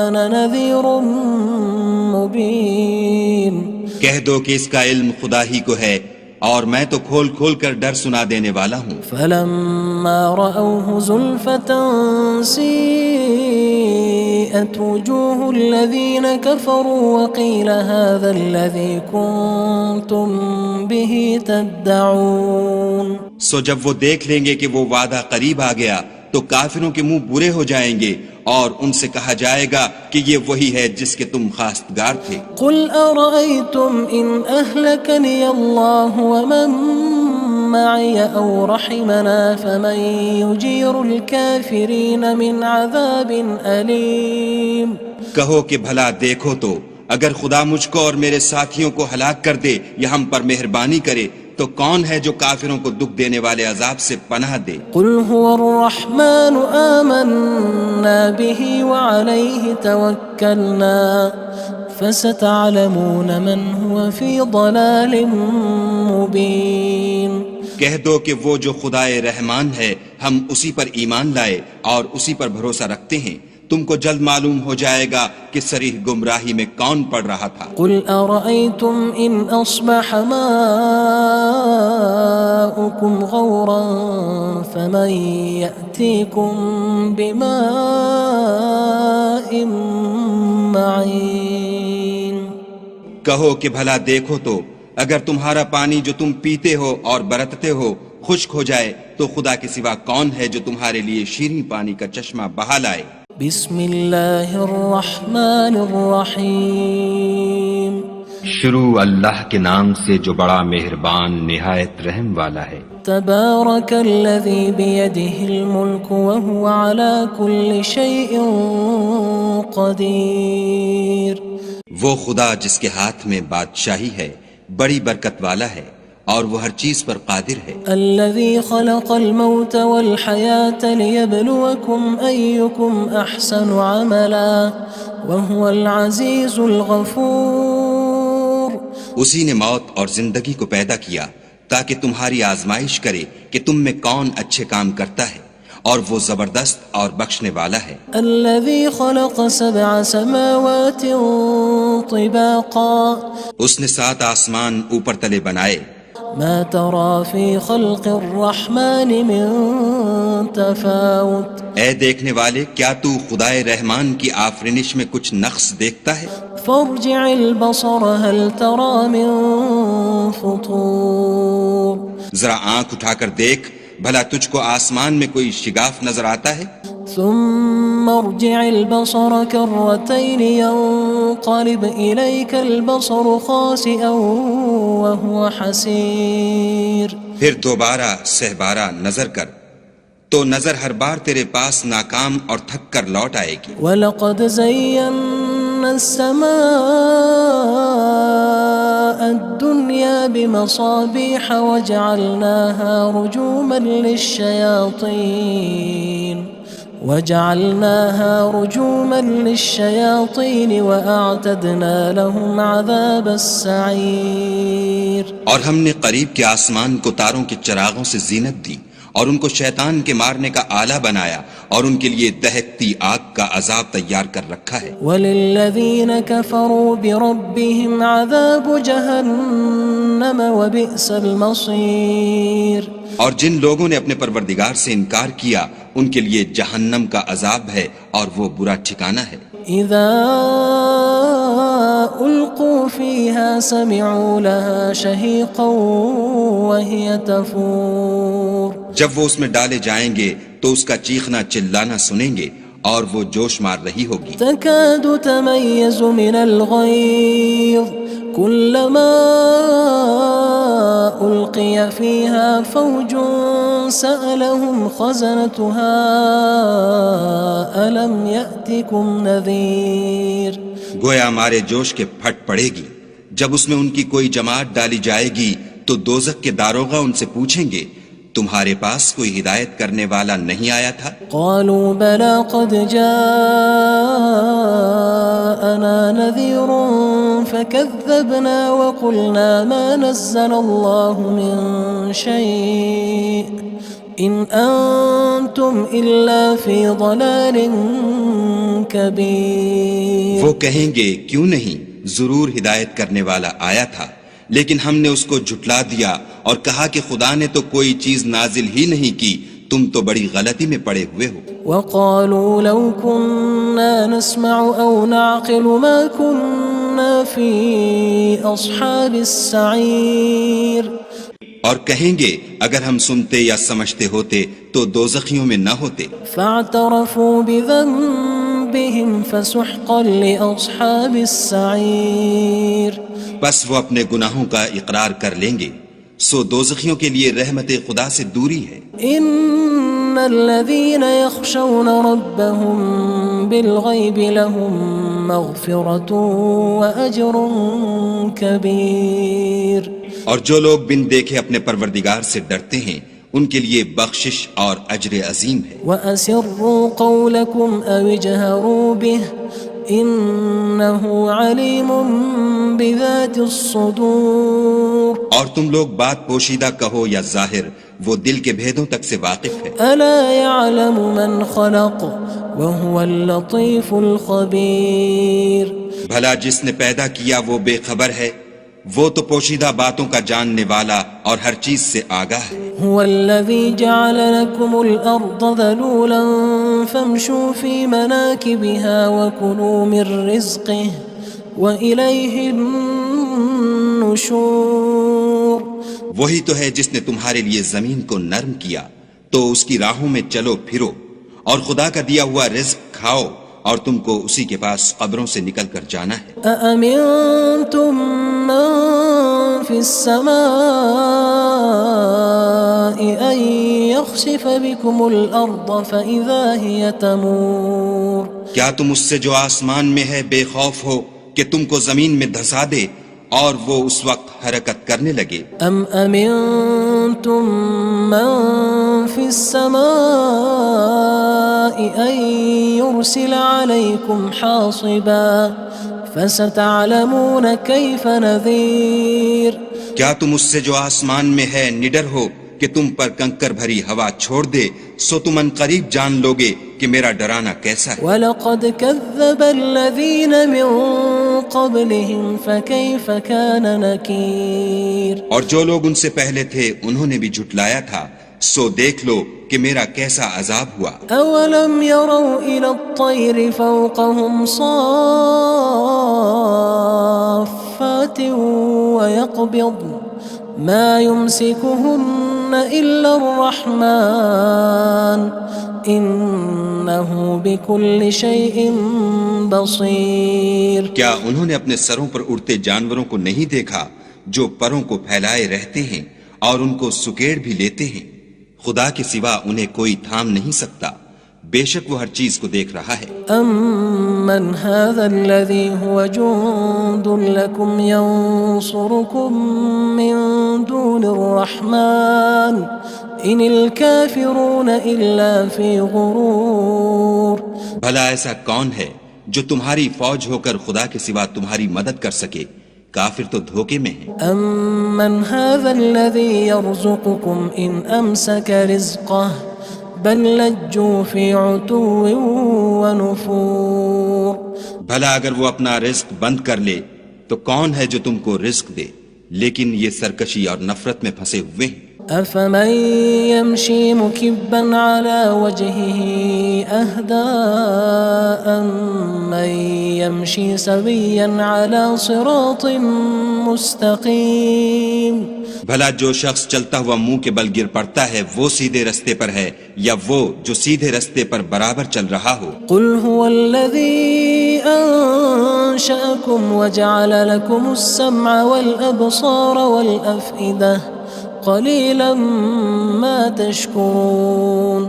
أَنَا نَذِيرٌ مُّبِينٌ کہہ دو کہ اس کا علم خدا ہی کو ہے اور میں تو کھول کھول کر ڈر سنا دینے والا ہوں۔ فَلَمَّا رَأَوْهُ زُلْفَةً سِيئَتْ وُجُوهُ الَّذِينَ كَفَرُوا وَقِيلَ هَذَا الَّذِي كُنتُم بِهِ تَدَّعُونَ سو جب وہ دیکھ لیں گے کہ وہ وعدہ قریب آ گیا تو کافروں کے منہ برے ہو جائیں گے اور ان سے کہا جائے گا کہ یہ وہی ہے جس کے تم خواستگار تھے۔ قُلْ أَرَأَيْتُمْ إِنْ أَهْلَكَنِيَ اللَّهُ وَمَن مَّعِيَ أَوْ رَحِمَنَا فَمَن يُجِيرُ الْكَافِرِينَ مِنْ عَذَابٍ أَلِيمٍ کہو کہ بھلا دیکھو تو اگر خدا مجھ کو اور میرے ساتھیوں کو ہلاک کر دے یا ہم پر مہربانی کرے تو کون ہے جو کافروں کو دکھ دینے والے عذاب سے پناہ دے؟ قُلْ هُوَ الرَّحْمَنُ آمَنَّا بِهِ وَعَلَيْهِ تَوَكَّلْنَا فَسَتَعْلَمُونَ مَنْ هُوَ فِي ضَلَالٍ مُّبِينٍ کہہ دو کہ وہ جو خدائے رحمان ہے ہم اسی پر ایمان لائے اور اسی پر بھروسہ رکھتے ہیں، تم کو جلد معلوم ہو جائے گا کہ صریح گمراہی میں کون پڑ رہا تھا۔ قُلْ أَرَأَيْتُمْ إِنْ أَصْبَحَ مَاؤُكُمْ غَوْرًا فَمَن يَأْتِيكُم بِمَاءٍ معين کہو کہ بھلا دیکھو تو اگر تمہارا پانی جو تم پیتے ہو اور برتتے ہو خشک ہو جائے تو خدا کے سوا کون ہے جو تمہارے لیے شیریں پانی کا چشمہ بہا لائے؟ بسم اللہ الرحمن الرحیم شروع اللہ کے نام سے جو بڑا مہربان نہایت رحم والا ہے۔ تبارک الذی بیدہ الملک وہو علی کل شیء قدیر وہ خدا جس کے ہاتھ میں بادشاہی ہے بڑی برکت والا ہے اور وہ ہر چیز پر قادر ہے۔ الذي خلق الموت والحياة ليبلوكم أيكم أحسن عملا وهو العزيز الغفور اسی نے موت اور زندگی کو پیدا کیا تاکہ تمہاری آزمائش کرے کہ تم میں کون اچھے کام کرتا ہے اور وہ زبردست اور بخشنے والا ہے۔ الذي خلق 7 سماوات طباقا اس نے 7 آسمان اوپر تلے بنائے۔ ما ترى في خلق الرحمن من تفاوت اے دیکھنے والے کیا تو خدائے رحمان کی آفرینش میں کچھ نقص دیکھتا ہے؟ فارجع البصر هل ترى من فطور ذرا آنکھ اٹھا کر دیکھ بھلا تجھ کو آسمان میں کوئی شگاف نظر آتا ہے؟ ثم ارجع البصر كرتين ينقلب إليك البصر خاسئا وهو حسير پھر دوبارہ سہبارہ نظر کر تو نظر ہر بار تیرے پاس ناکام اور تھک کر لوٹ آئے گی۔ وَلَقَدْ زَيَّنَّا السَّمَاءَ الدُّنْيَا بِمَصَابِيحَ وَجَعَلْنَاهَا رُجُومًا لِلشَّيَاطِينِ وَأَعْتَدْنَا لَهُمْ عَذَابَ السَّعِيرِ اور ہم نے قریب کے آسمان کو تاروں کے چراغوں سے زینت دی اور ان کو شیطان کے مارنے کا آلہ بنایا اور ان کے لیے دہکتی آگ کا عذاب تیار کر رکھا ہے۔ وَلِلَّذِينَ كَفَرُوا بِرَبِّهِمْ عَذَابُ جَهَنَّمَ وَبِئْسَ الْمَصِيرُ اور جن لوگوں نے اپنے پروردگار سے انکار کیا ان کے لیے جہنم کا عذاب ہے اور وہ برا ٹھکانہ ہے۔ اذا القوا فيها سمعوا لها شهيقا وهي تفور جب وہ اس میں ڈالے جائیں گے تو اس کا چیخنا چلانا سنیں گے اور وہ جوش مار رہی ہوگی۔ تكاد تميز من الغيظ كلما ألقي فيها فوج سألهم خزنتها ألم يأتكم نذير گویا مارے جوش کے پھٹ پڑے گی جب اس میں ان کی کوئی جماعت ڈالی جائے گی تو دوزخ کے داروغہ ان سے پوچھیں گے تمہارے پاس کوئی ہدایت کرنے والا نہیں آیا تھا؟ قالوا بلى قد جاءنا نذير فكذبنا وقلنا ما نزل الله من شيء إن أنتم إلا في ضلال كبير وہ کہیں گے کیوں نہیں ضرور ہدایت کرنے والا آیا تھا لیکن ہم نے اس کو جھٹلا دیا اور کہا کہ خدا نے تو کوئی چیز نازل ہی نہیں کی تم تو بڑی غلطی میں پڑے ہوئے ہو۔ وقالوا لو كنا نسمع أو نعقل ما كنا في أصحاب السعير اور کہیں گے اگر ہم سنتے یا سمجھتے ہوتے تو دوزخیوں میں نہ ہوتے۔ فاعترفوا بذنبهم فسحقا لأصحاب السعير بس وہ اپنے گناہوں کا اقرار کر لیں گے سو دوزخیوں کے لیے رحمت خدا سے دوری ہے۔ ان الذين يخشون ربهم بالغيب لهم مغفرة وأجر كبير اور جو لوگ بن دیکھے اپنے پروردگار سے ڈرتے ہیں ان کے لیے بخشش اور اجر عظیم ہے۔ وَأَسِرُّوا قَوْلَكُمْ أَوِ اجْهَرُوا بِهِ إِنَّهُ عَلِيمٌ بِذَاتِ الصُّدُورِ اور تم لوگ بات پوشیدہ کہو یا ظاہر وہ دل کے بھیدوں تک سے واقف ہے۔ أَلَا يَعْلَمُ مَنْ خَلَقَ وَهُوَ اللَّطِيفُ الْخَبِيرُ بھلا جس نے پیدا کیا وہ بے خبر ہے وہ تو پوشیدہ باتوں کا جاننے والا اور ہر چیز سے آگاہ ہے۔ هو الذي جعل لكم الأرض ذلولا فامشوا في مناكبها وكلوا من رزقه وإليه النشور. وہی تو ہے جس نے تمہارے لیے زمین کو نرم کیا تو اس کی راہوں میں چلو پھرو اور خدا کا دیا ہوا رزق کھاؤ اور تم کو اسی کے پاس قبروں سے نکل کر جانا ہے. أأمنتم من في السماء أن يخسف بكم الأرض فإذا هي تمور. کیا تم اس سے جو آسمان میں ہے بے خوف ہو کہ تم کو زمین میں دھسا دے اور وہ اس وقت حرکت کرنے لگے؟ أم أمنتم من في السماء أن يرسل عليكم حاصبا فستعلمون كيف نذير. کیا تم اس سے جو آسمان میں ہے نڈر ہو کہ تم پر کنکر بھری ہوا چھوڑ دے سو تم ان قریب جان لوگے کہ میرا ڈرانا کیسا ہے. وَلَقَدْ كَذَّبَ الَّذِينَ مِن قَبْلِهِمْ فَكَيْفَ كَانَ نَكِيرٌ. اور جو لوگ ان سے پہلے تھے انہوں نے بھی جھٹلایا تھا سو دیکھ لو کہ میرا کیسا عذاب ہوا. أَوَلَمْ يَرَوْا إِلَى الطَّيْرِ فَوْقَهُمْ صَافَّاتٍ وَيَقْبِضْنَ مَا يُمْسِكُهُنَّ إِلَّا الرَّحْمَنُ إِنَّهُ بِكُلِّ شَيْءٍ بَصِيرٌ. کیا انہوں نے اپنے سروں پر اڑتے جانوروں کو نہیں دیکھا جو پروں کو پھیلائے رہتے ہیں اور ان کو سکیڑ بھی لیتے ہیں؟ خدا کے سوا انہیں کوئی تھام نہیں سکتا، بے شک وہ ہر چیز کو دیکھ رہا ہے. أَمَّنْ هَذَا الَّذِي هُوَ جُندٌ لَكُمْ يَنصُرُكُم مِّن دُونِ الرَّحْمَنِ إِنِ الْكَافِرُونَ إِلَّا فِي غُرُورٍ. بھلا ایسا کون ہے جو تمہاری فوج ہو کر خدا کے سوا تمہاری مدد کر سکے؟ کافر تو دھوکے میں ہیں. أَمَّنْ هَذَا الَّذِي يَرْزُقُكُمْ إِنْ أَمْسَكَ رِزْقَهُ بَلْ لَجُّوا فِي عُتُوٍّ وَنُفُورٍ. بھلا اگر وہ اپنا رزق بند کر لے تو کون ہے جو تم کو رزق دے؟ لیکن یہ سرکشی اور نفرت میں پھنسے ہوئے ہیں. أَفَمَن يَمْشِي مُكِبًّا عَلَى وَجْهِهِ أَهْدَىٰ أَمَّن يَمْشِي سَوِيًّا عَلَى صِرَاطٍ مُّسْتَقِيمٍ. بھلا جو شخص چلتا ہوا منہ کے بل گر پڑتا ہے وہ سیدھے رستے پر ہے یا وہ جو سیدھے رستے پر برابر چل رہا ہو؟ قُلْ هُوَ الَّذِي أَنشَأَكُمْ وَجَعَلَ لَكُمُ السَّمْعَ وَالْأَبْصَارَ وَالْأَفْئِدَةَ قَلِيلًا مَا تَشْكُرُونَ.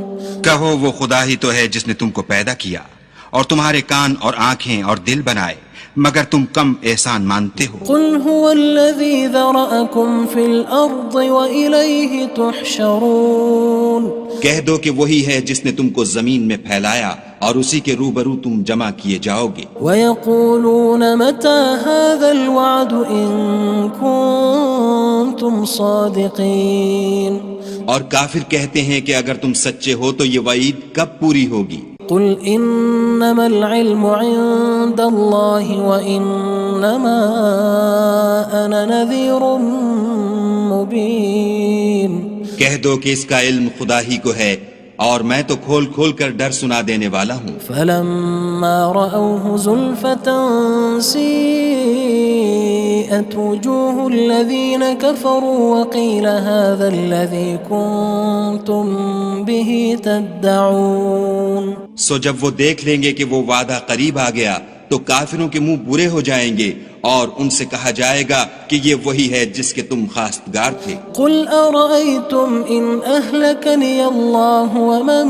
کہو وہ خدا ہی تو ہے جس نے تم کو پیدا کیا اور تمہارے کان اور آنکھیں اور دل بنائے مگر تم کم احسان مانتے ہو. قُلْ هُوَ الَّذِي ذَرَأَكُمْ فِي الْأَرْضِ وَإِلَيْهِ تُحْشَرُونَ. کہہ دو کہ وہی ہے جس نے تم کو زمین میں پھیلایا اور اسی کے روبرو تم جمع کیے جاؤ گے. وَيَقُولُونَ مَتَى هَذَا الْوَعْدُ إِن كُنتُمْ صَادِقِينَ. اور کافر کہتے ہیں کہ اگر تم سچے ہو تو یہ وعید کب پوری ہوگی؟ قُلْ إِنَّمَا الْعِلْمُ عِندَ اللَّهِ وَإِنَّمَا أَنَا نَذِيرٌ مُّبِينٌ. کہہ دو کہ اس کا علم خدا ہی کو ہے اور میں تو کھول کھول کر ڈر سنا دینے والا ہوں. فَلَمَّا رَأَوْهُ زُلْفَةً سِيئَتْ وُجُوهُ الَّذِينَ كَفَرُوا وَقِيلَ هَذَا الَّذِي كُنتُم بِهِ تَدَّعُونَ. سو جب وہ دیکھ لیں گے کہ وہ وعدہ قریب آ گیا تو کافروں کے منہ برے ہو جائیں گے اور ان سے کہا جائے گا کہ یہ وہی ہے جس کے تم خواستگار تھے. قُلْ أَرَأَيْتُمْ إِنْ أَهْلَكَنِيَ اللَّهُ وَمَن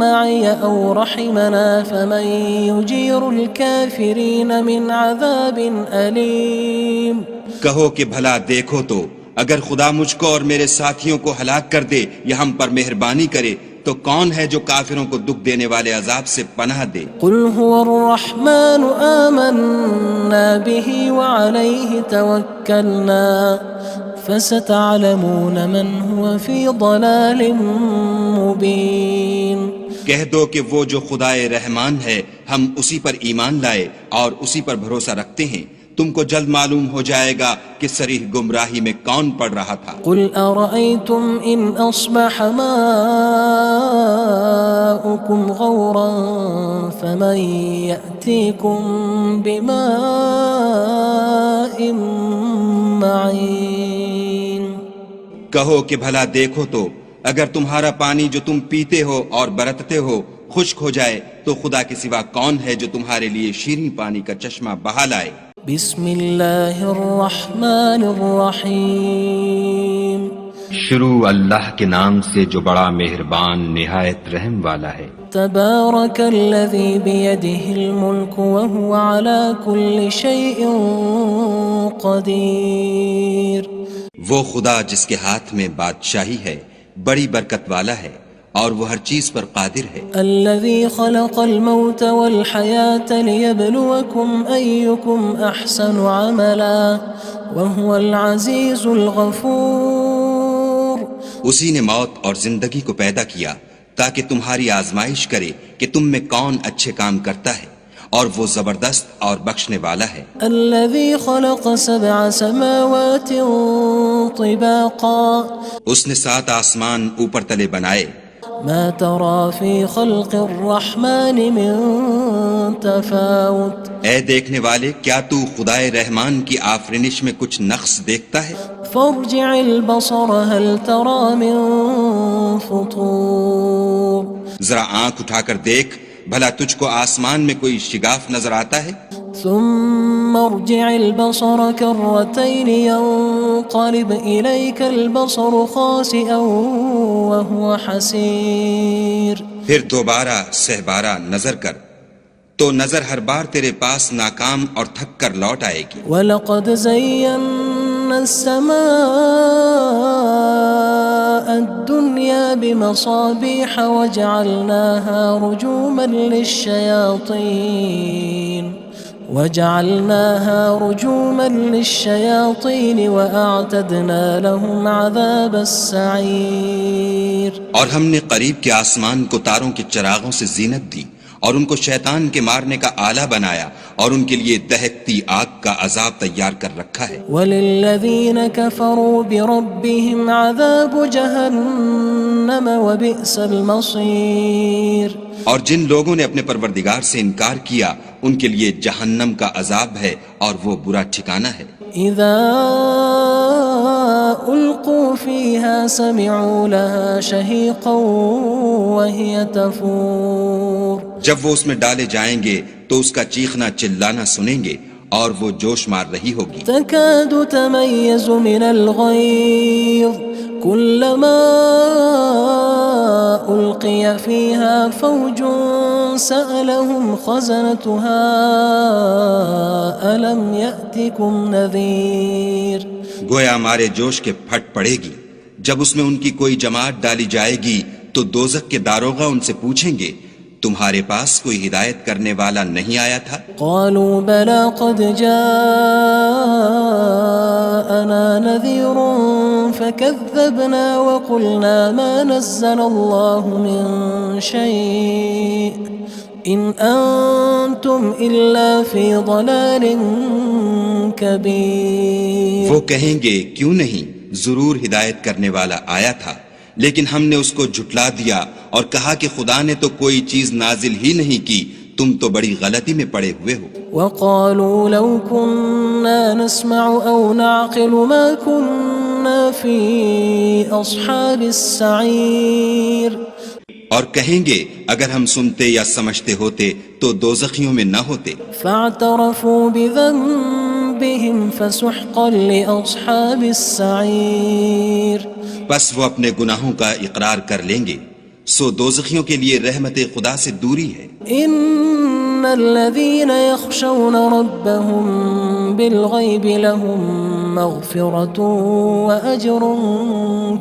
مَّعِيَ أَوْ رَحِمَنَا فَمَن يُجِيرُ الْكَافِرِينَ مِنْ عَذَابٍ أَلِيمٍ. کہو کہ بھلا دیکھو تو اگر خدا مجھ کو اور میرے ساتھیوں کو ہلاک کر دے یا ہم پر مہربانی کرے تو کون ہے جو کافروں کو دکھ دینے والے عذاب سے پناہ دے؟ قُلْ هُوَ الرَّحْمَنُ آمَنَّا بِهِ وَعَلَيْهِ تَوَكَّلْنَا فَسَتَعْلَمُونَ مَنْ هُوَ فِي ضَلَالٍ مُّبِينٍ. کہہ دو کہ وہ جو خدائے رحمان ہے ہم اسی پر ایمان لائے اور اسی پر بھروسہ رکھتے ہیں تم کو جلد معلوم ہو جائے گا کہ صریح گمراہی میں کون پڑ رہا تھا۔ قل أرأيتم إن أصبح ماؤكم غورا فمن يأتيكم بماء معين۔ کہو کہ بھلا دیکھو تو اگر تمہارا پانی جو تم پیتے ہو اور برتتے ہو خشک ہو جائے تو خدا کے سوا کون ہے جو تمہارے لیے شیریں پانی کا چشمہ بہا لائے۔ بسم اللہ الرحمن الرحیم۔ شروع اللہ کے نام سے جو بڑا مہربان نہایت رحم والا ہے۔ تبارک الذی بیدہ الملک وہو علی کل شیء قدیر۔ وہ خدا جس کے ہاتھ میں بادشاہی ہے بڑی برکت والا ہے اور وہ ہر چیز پر قادر ہے۔ الذي خلق الموت والحياة ليبلوكم أيكم أحسن عملا وهو العزيز الغفور۔ اسی نے موت اور زندگی کو پیدا کیا تاکہ تمہاری آزمائش کرے کہ تم میں کون اچھے کام کرتا ہے اور وہ زبردست اور بخشنے والا ہے۔ الذي خلق 7 سماوات طباقا۔ اس نے 7 آسمان اوپر تلے بنائے۔ ما ترى في خلق الرحمن من تفاوت۔ اے دیکھنے والے کیا تو خدائے رحمان کی آفرینش میں کچھ نقص دیکھتا ہے؟ فارجع البصر هل ترى من فطور۔ ذرا آنکھ اٹھا کر دیکھ بھلا تجھ کو آسمان میں کوئی شگاف نظر آتا ہے؟ ثم ارجع البصر كرتين ينقلب إليك البصر خاسئا وهو حسير۔ پھر دوبارہ سہبارہ نظر کر تو نظر ہر بار تیرے پاس ناکام اور تھک کر لوٹ آئے گی۔ وَلَقَدْ زَيَّنَّا السَّمَاءَ الدُّنْيَا بِمَصَابِيحَ وَجَعَلْنَاهَا رُجُومًا لِلشَّيَاطِينِ وَأَعْتَدْنَا لَهُمْ عَذَابَ السَّعِيرِ۔ اور ہم نے قریب کے آسمان کو تاروں کے چراغوں سے زینت دی اور ان کو شیطان کے مارنے کا آلہ بنایا اور ان کے لیے دہکتی آگ کا عذاب تیار کر رکھا ہے۔ وَلِلَّذِينَ كَفَرُوا بِرَبِّهِمْ عَذَابُ جَهَنَّمَ وَبِئْسَ الْمَصِيرُ۔ اور جن لوگوں نے اپنے پروردگار سے انکار کیا ان کے لیے جہنم کا عذاب ہے اور وہ برا ٹھکانہ ہے۔ اذا القوا فيها سمعوا لها شهيقا وهي تفور۔ جب وہ اس میں ڈالے جائیں گے تو اس کا چیخنا چلانا سنیں گے اور وہ جوش مار رہی ہوگی۔ تكاد تميز من الغيظ كلما ألقي فيها فوج سألهم خزنتها ألم يأتكم نذير۔ گویا ہمارے جوش کے پھٹ پڑے گی جب اس میں ان کی کوئی جماعت ڈالی جائے گی تو دوزخ کے داروغہ ان سے پوچھیں گے تمہارے پاس کوئی ہدایت کرنے والا نہیں آیا تھا؟ قالوا بلى قد جاءنا نذير فكذبنا وقلنا ما نزل الله من شيء إن أنتم إلا في ضلال كبير۔ وہ کہیں گے کیوں نہیں، ضرور ہدایت کرنے والا آیا تھا لیکن ہم نے اس کو جھٹلا دیا اور کہا کہ خدا نے تو کوئی چیز نازل ہی نہیں کی، تم تو بڑی غلطی میں پڑے ہوئے ہو۔ وقالوا لو كنا نسمع أو نعقل ما كنا في أصحاب السعير۔ اور کہیں گے اگر ہم سنتے یا سمجھتے ہوتے تو دوزخیوں میں نہ ہوتے۔ فاعترفوا بذنبهم فسحقا لأصحاب السعير۔ بس وہ اپنے گناہوں کا اقرار کر لیں گے، سو دوزخیوں کے لیے رحمت خدا سے دوری ہے۔ ان الذين يخشون ربهم بالغيب لهم مغفرة وأجر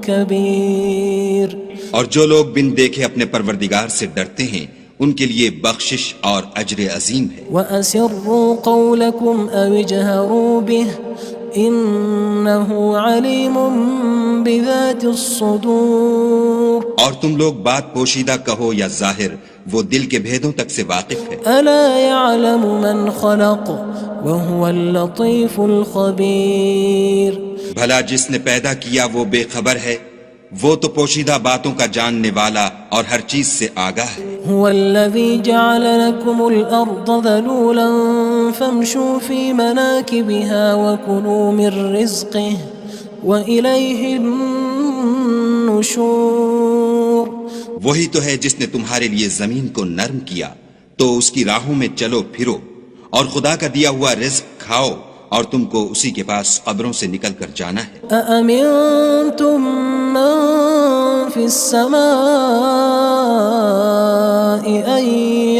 كبير۔ اور جو لوگ بن دیکھے اپنے پروردگار سے ڈرتے ہیں ان کے لیے بخشش اور اجر عظیم ہے۔ وَأَسِرُّوا قَوْلَكُمْ أَوِ اجْهَرُوا بِهِ إِنَّهُ عَلِيمٌ بِذَاتِ الصُّدُورِ۔ اور تم لوگ بات پوشیدہ کہو یا ظاہر، وہ دل کے بھیدوں تک سے واقف ہے۔ أَلَا يَعْلَمُ مَنْ خَلَقَ وهو اللطيف الخبير. بھلا جس نے پیدا کیا وہ بے خبر ہے، وہ تو پوشیدہ باتوں کا جاننے والا اور ہر چیز سے آگاہ ہے. هو الذي جعل لكم الأرض ذلولا فامشوا في مناكبها وكلوا من رزقه وإليه النشور. وہی تو ہے جس نے تمہارے لیے زمین کو نرم کیا تو اس کی راہوں میں چلو پھرو اور خدا کا دیا ہوا رزق کھاؤ اور تم کو اسی کے پاس قبروں سے نکل کر جانا ہے. أأمنتم من في السماء أن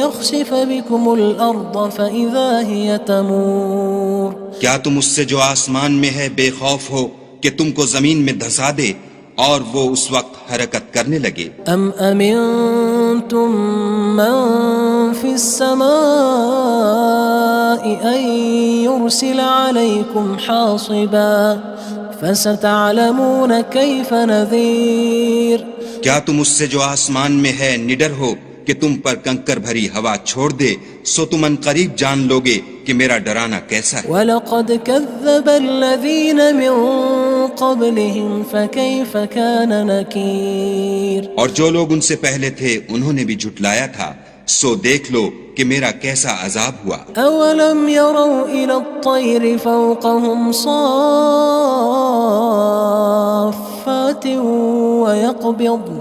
يخسف بكم الأرض فإذا هي تمور. کیا تم اس سے جو آسمان میں ہے بے خوف ہو کہ تم کو زمین میں دھسا دے اور وہ اس وقت حرکت کرنے لگے؟ أم أمنتم من في السماء أن يرسل عليكم حاصبا فستعلمون كيف نذير. کیا تم اس سے جو آسمان میں ہے نڈر ہو کہ تم پر کنکر بھری ہوا چھوڑ دے، سو تم ان قریب جان لوگے کہ میرا ڈرانا کیسا ہے. وَلَقَدْ كَذَّبَ الَّذِينَ مِن قَبْلِهِمْ فَكَيْفَ كَانَ نَكِيرٌ. اور جو لوگ ان سے پہلے تھے انہوں نے بھی جھٹلایا تھا، سو دیکھ لو کہ میرا کیسا عذاب ہوا. أَوَلَمْ يَرَوْا إِلَى الطَّيْرِ فَوْقَهُمْ صَافَّاتٍ وَيَقْبِضْنَ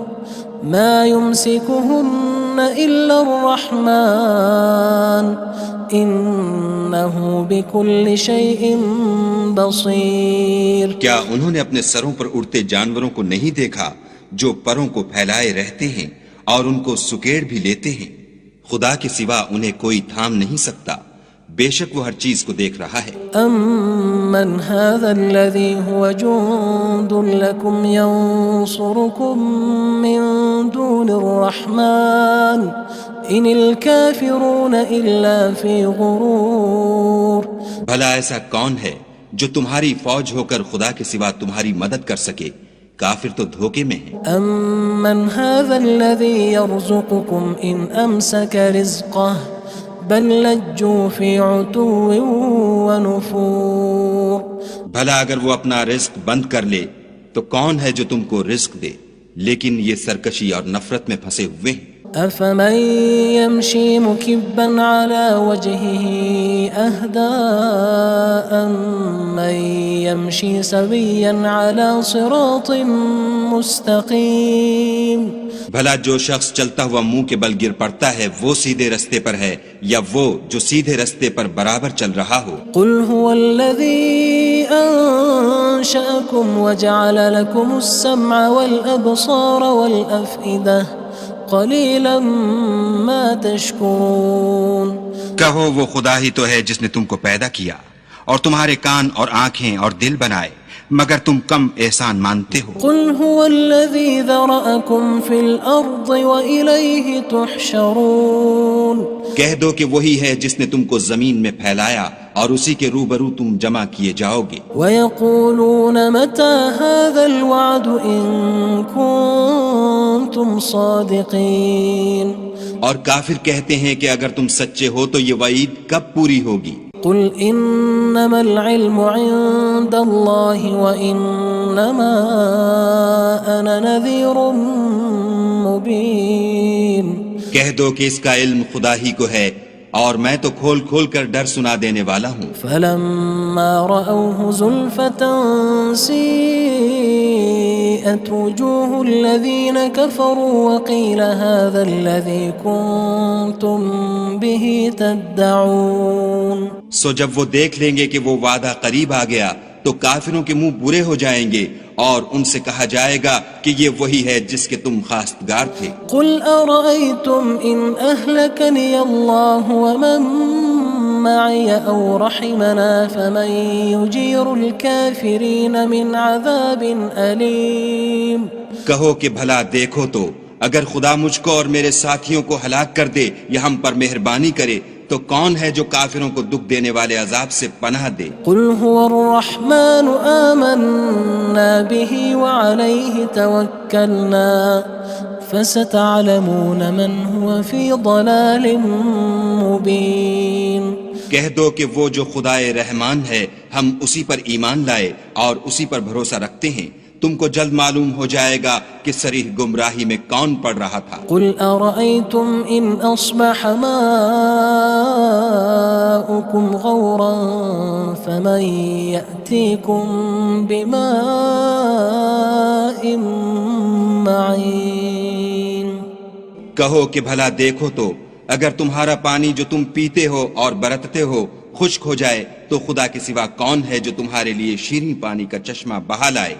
مَا يُمْسِكُهُنَّ إِلَّا الرَّحْمَنُ إِنَّهُ بِكُلِّ شَيْءٍ بَصِيرٌ. کیا انہوں نے اپنے سروں پر اڑتے جانوروں کو نہیں دیکھا جو پروں کو پھیلائے رہتے ہیں اور ان کو سکیڑ بھی لیتے ہیں؟ خدا کے سوا انہیں کوئی تھام نہیں سکتا، بے شک وہ ہر چیز کو دیکھ رہا ہے. أَمَّنْ هَذَا الَّذِي هُوَ جُندٌ لَكُمْ يَنصُرُكُم مِّن دُونِ الرَّحْمَنِ إِنِ الْكَافِرُونَ إِلَّا فِي غُرُورٍ. بھلا ایسا کون ہے جو تمہاری فوج ہو کر خدا کے سوا تمہاری مدد کر سکے؟ کافر تو دھوکے میں ہیں. أَمَّنْ هَذَا الَّذِي يَرْزُقُكُمْ إِنْ أَمْسَكَ رِزْقَهُ بَلْ لَجُّوا فِي عُتُوٍّ وَنُفُورٍ. بھلا اگر وہ اپنا رزق بند کر لے تو کون ہے جو تم کو رزق دے، لیکن یہ سرکشی اور نفرت میں پھنسے ہوئے ہیں. أَفَمَن يَمْشِي مُكِبًّا عَلَى وَجْهِهِ أَهْدَىٰ أَمَّن يَمْشِي سَوِيًّا عَلَى صِرَاطٍ مُّسْتَقِيمٍ. بھلا جو شخص چلتا ہوا منہ کے بل گر پڑتا ہے وہ سیدھے رستے پر ہے یا وہ جو سیدھے رستے پر برابر چل رہا ہو؟ قُلْ هُوَ الَّذِي أَنشَأَكُمْ وَجَعَلَ لَكُمُ السَّمْعَ وَالْأَبْصَارَ وَالْأَفْئِدَةَ قَلِيلًا مَا تَشْكُرُونَ. کہو وہ خدا ہی تو ہے جس نے تم کو پیدا کیا اور تمہارے کان اور آنکھیں اور دل بنائے، مگر تم کم احسان مانتے ہو. قُلْ هُوَ الَّذِي ذَرَأَكُمْ فِي الْأَرْضِ وَإِلَيْهِ تُحْشَرُونَ. کہہ دو کہ وہی ہے جس نے تم کو زمین میں پھیلایا اور اسی کے روبرو تم جمع کیے جاؤ گے. وَيَقُولُونَ مَتَى هَذَا الْوَعْدُ إِن كُنتُمْ صَادِقِينَ. اور کافر کہتے ہیں کہ اگر تم سچے ہو تو یہ وعید کب پوری ہوگی؟ قُلْ إِنَّمَا الْعِلْمُ عِندَ اللَّهِ وَإِنَّمَا أَنَا نَذِيرٌ مُّبِينٌ. کہہ دو کہ اس کا علم خدا ہی کو ہے اور میں تو کھول کھول کر ڈر سنا دینے والا ہوں. فَلَمَّا رَأَوْهُ زُلْفَةً سِيئَتْ وُجُوهُ الَّذِينَ كَفَرُوا وَقِيلَ هَذَا الَّذِي كُنتُم بِهِ تَدَّعُونَ. سو جب وہ دیکھ لیں گے کہ وہ وعدہ قریب آ گیا تو کافروں کے منہ برے ہو جائیں گے اور ان سے کہا جائے گا کہ یہ وہی ہے جس کے تم خواستگار تھے. قُلْ أَرَأَيْتُمْ إِنْ أَهْلَكَنِيَ اللَّهُ وَمَن مَّعِيَ أَوْ رَحِمَنَا فَمَن يُجِيرُ الْكَافِرِينَ مِنْ عَذَابٍ أَلِيمٍ. کہو کہ بھلا دیکھو تو اگر خدا مجھ کو اور میرے ساتھیوں کو ہلاک کر دے یا ہم پر مہربانی کرے تو کون ہے جو کافروں کو دکھ دینے والے عذاب سے پناہ دے؟ قُلْ هُوَ الرَّحْمَنُ آمَنَّا بِهِ وَعَلَيْهِ تَوَكَّلْنَا فَسَتَعْلَمُونَ مَنْ هُوَ فِي ضَلَالٍ مُّبِينٍ. کہہ دو کہ وہ جو خدائے رحمان ہے ہم اسی پر ایمان لائے اور اسی پر بھروسہ رکھتے ہیں، تم کو جلد معلوم ہو جائے گا کہ صریح گمراہی میں کون پڑ رہا تھا۔ قل أرأيتم إن أصبح ماؤكم غورا فمن يأتيكم بماء معين۔ کہو کہ بھلا دیکھو تو اگر تمہارا پانی جو تم پیتے ہو اور برتتے ہو خشک ہو جائے تو خدا کے سوا کون ہے جو تمہارے لیے شیریں پانی کا چشمہ بہا لائے۔